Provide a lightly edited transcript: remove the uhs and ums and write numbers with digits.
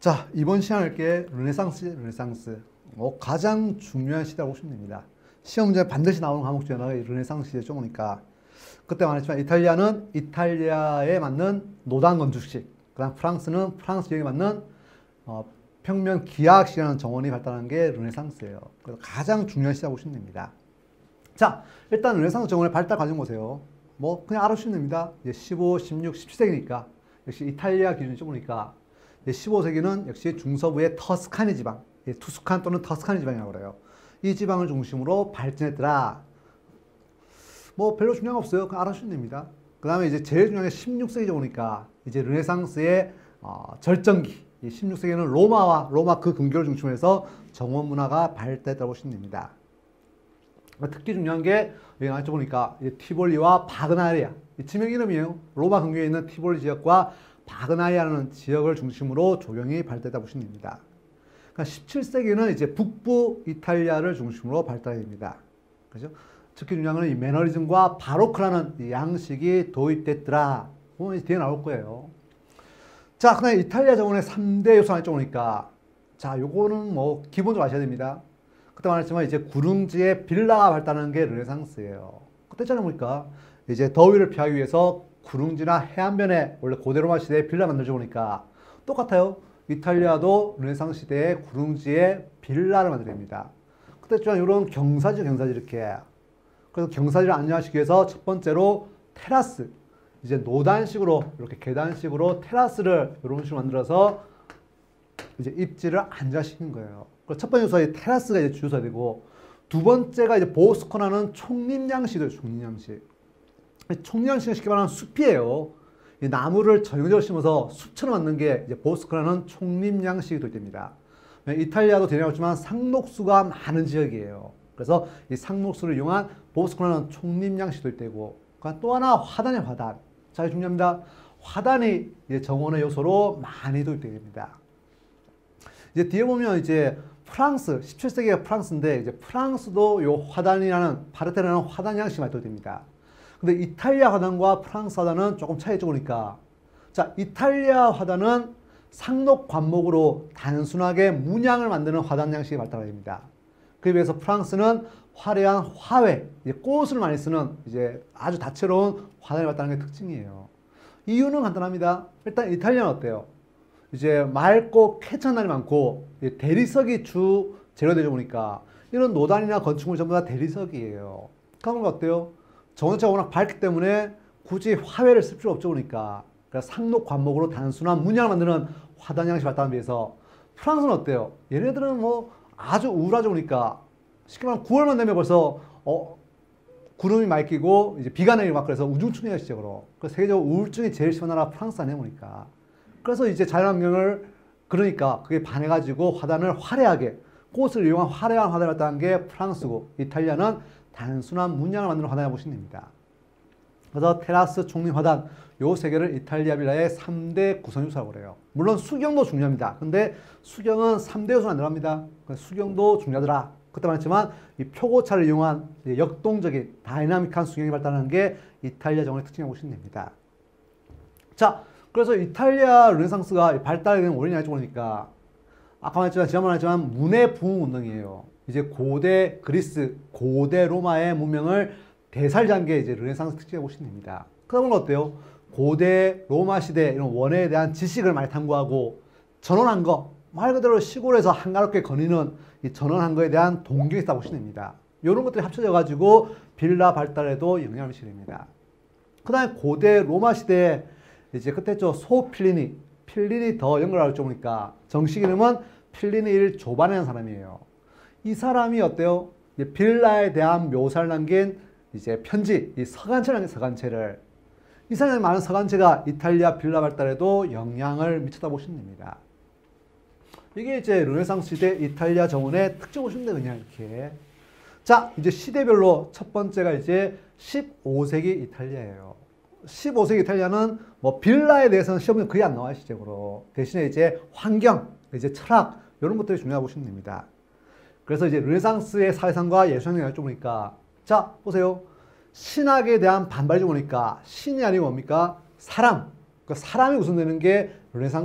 자, 이번 시간 할게 르네상스. 가장 중요한 시대라고 보시면 됩니다. 시험 문제 반드시 나오는 과목 중에 하나가 르네상스 시대 쪽이니까 그때 말했지만 이탈리아는 이탈리아에 맞는 노단 건축식, 그다음 프랑스는 프랑스 지역에 맞는 평면 기하학식이라는 정원이 발달한 게 르네상스예요. 그래서 가장 중요한 시대라고 보시면 됩니다. 자, 일단 르네상스 정원의 발달 과정 보세요. 그냥 알아주시면 됩니다. 이제 15, 16, 17세기니까 역시 이탈리아 기준이 좁으니까 15세기는 역시 중서부의 터스카니 지방, 투스칸 또는 터스카니 지방이라고 그래요. 이 지방을 중심으로 발전했더라. 별로 중요한 거 없어요. 그냥 알아주시면 됩니다. 그 다음에 이제 제일 중요한 게 16세기죠. 오니까 이제 르네상스의 절정기. 16세기는 로마 그 근교를 중심으로 해서 정원 문화가 발달했다고 보시면 됩니다. 특히 중요한 게 여기 나와 보니까 티볼리와 바그나리아. 지명 이름이에요. 로마 근교에 있는 티볼리 지역과 바그나리아라는 지역을 중심으로 조경이 발달했다고 보시면 됩니다. 그러니까 17세기는 이제 북부 이탈리아를 중심으로 발달됩니다. 그죠? 특히 중요한 건 이 매너리즘과 바로크라는 이 양식이 도입됐더라. 뒤에 나올 거예요. 자, 그다음에 이탈리아 정원의 3대 요소가 있죠. 보니까 자, 요거는 기본적으로 아셔야 됩니다. 그때 말했지만 이제 구릉지에 빌라가 발달하는 게 르네상스예요. 그때 있잖아요. 보니까 이제 더위를 피하기 위해서 구릉지나 해안변에 원래 고대 로마 시대에 빌라 만들죠. 보니까 똑같아요. 이탈리아도 르네상스 시대에 구릉지에 빌라를 만들어냅니다. 그때 있지만 이런 경사지 이렇게. 그래서 경사지를 안정화시키기 위해서 첫 번째로 테라스, 이제 노단식으로 이렇게 계단식으로 테라스를 이런 식으로 만들어서 이제 입지를 안정화시킨 거예요. 그래서 첫 번째 요소가 테라스가 이제 주요소가 되고, 두 번째가 이제 보스코나는 총림양식이에요. 총림양식은 쉽게 말하면 숲이에요. 이 나무를 전형적으로 심어서 숲처럼 만든 게 이제 보스코나는 총림양식이 도입됩니다. 이탈리아도 대략이지만 상록수가 많은 지역이에요. 그래서 이 상록수를 이용한 보스코나는 총림양식이 도입되고, 또 하나 화단이에요. 화단. 자, 이게 중요합니다. 화단이 이제 정원의 요소로 많이 도입되게 됩니다. 이제 뒤에 보면 이제 프랑스, 17세기가 프랑스인데 이제 프랑스도 요 화단이라는 파르테라는 화단 양식이 많이 도입됩니다. 근데 이탈리아 화단과 프랑스 화단은 조금 차이가 있으니까, 자, 이탈리아 화단은 상록 관목으로 단순하게 문양을 만드는 화단 양식이 발달하게 됩니다. 그에 비해서 프랑스는 화려한 화훼, 꽃을 많이 쓰는 이제 아주 다채로운 화단이 발달하는 게 특징이에요. 이유는 간단합니다. 일단 이탈리아는 어때요? 이제 맑고 쾌청한 날이 많고 대리석이 주 재료되다 보니까 이런 노단이나 건축물 전부 다 대리석이에요. 그러면 어때요? 정원자가 워낙 밝기 때문에 굳이 화훼를 쓸 필요 없죠. 그러니까 상록 관목으로 단순한 문양을 만드는 화단 양식 발달에 비해서 프랑스는 어때요? 얘네들은 아주 우울하죠. 그러니까 쉽게 말하면 9월만 되면 벌써 구름이 많이 끼고 이제 비가 내리고 막 그래서 우중충해요. 시적으로. 그래서 세계적으로 우울증이 제일 심한 나라가 프랑스 아니에요. 보니까. 그래서 이제 자연환경을 그러니까 그게 반해가지고 화단을 화려하게 꽃을 이용한 화려한 화단을 발달한 게 프랑스고, 이탈리아는 단순한 문양을 만드는 화단이라고 보시면 됩니다. 그래서 테라스, 총림, 화단 요 세 개를 이탈리아 빌라의 3대 구성 요소라고 그래요. 물론 수경도 중요합니다. 근데 수경은 3대 요소는 안 들어갑니다. 수경도 중요하더라. 그때 말했지만 이 표고차를 이용한 역동적인 다이나믹한 수경이 발달하는 게 이탈리아 정원의 특징이라고 보시면 됩니다. 자, 그래서 이탈리아 르네상스가 발달된 원인이 알죠. 보니까 아까 말했지만 지난번에 말했지만 문의 부흥 운동이에요. 이제 고대 그리스, 고대 로마의 문명을 되살리는 게 이제 르네상스 특징이라고 보시면 됩니다. 그러면 어때요? 고대 로마 시대 이런 원해에 대한 지식을 많이 탐구하고 전원한 거, 말 그대로 시골에서 한가롭게 거니는 이 전원한 거에 대한 동경이 있다고 보시면 됩니다. 이런 것들이 합쳐져 가지고 빌라 발달에도 영향을 미치게 됩니다. 그 다음에 고대 로마 시대에 이제 그때죠. 필린이 더 연결할 줄 모르니까 정식 이름은 필리니 1 조반이라는 사람이에요. 이 사람이 어때요? 빌라에 대한 묘사를 남긴 이제 편지, 이 서간체를 남긴 서간체를. 이 사람의 많은 서간체가 이탈리아 빌라 발달에도 영향을 미쳤다고 보시면 됩니다. 이게 이제 르네상스 시대 이탈리아 정원의 특징 보시면 돼요. 그냥 이렇게. 자, 이제 시대별로 첫 번째가 이제 15세기 이탈리아예요. 15세기 이탈리아는 빌라에 대해서는 시험에 거의 안 나와요. 시적으로. 대신에 이제 환경, 이제 철학 이런 것들이 중요하다고 보시면 됩니다. 그래서 이제 르네상스의 사회상과 예술상을 여쭤보니까, 자, 보세요. 신학에 대한 반발이 보니까 신이 아니고 뭡니까? 사람. 그 사람이 우선되는 게 르네상스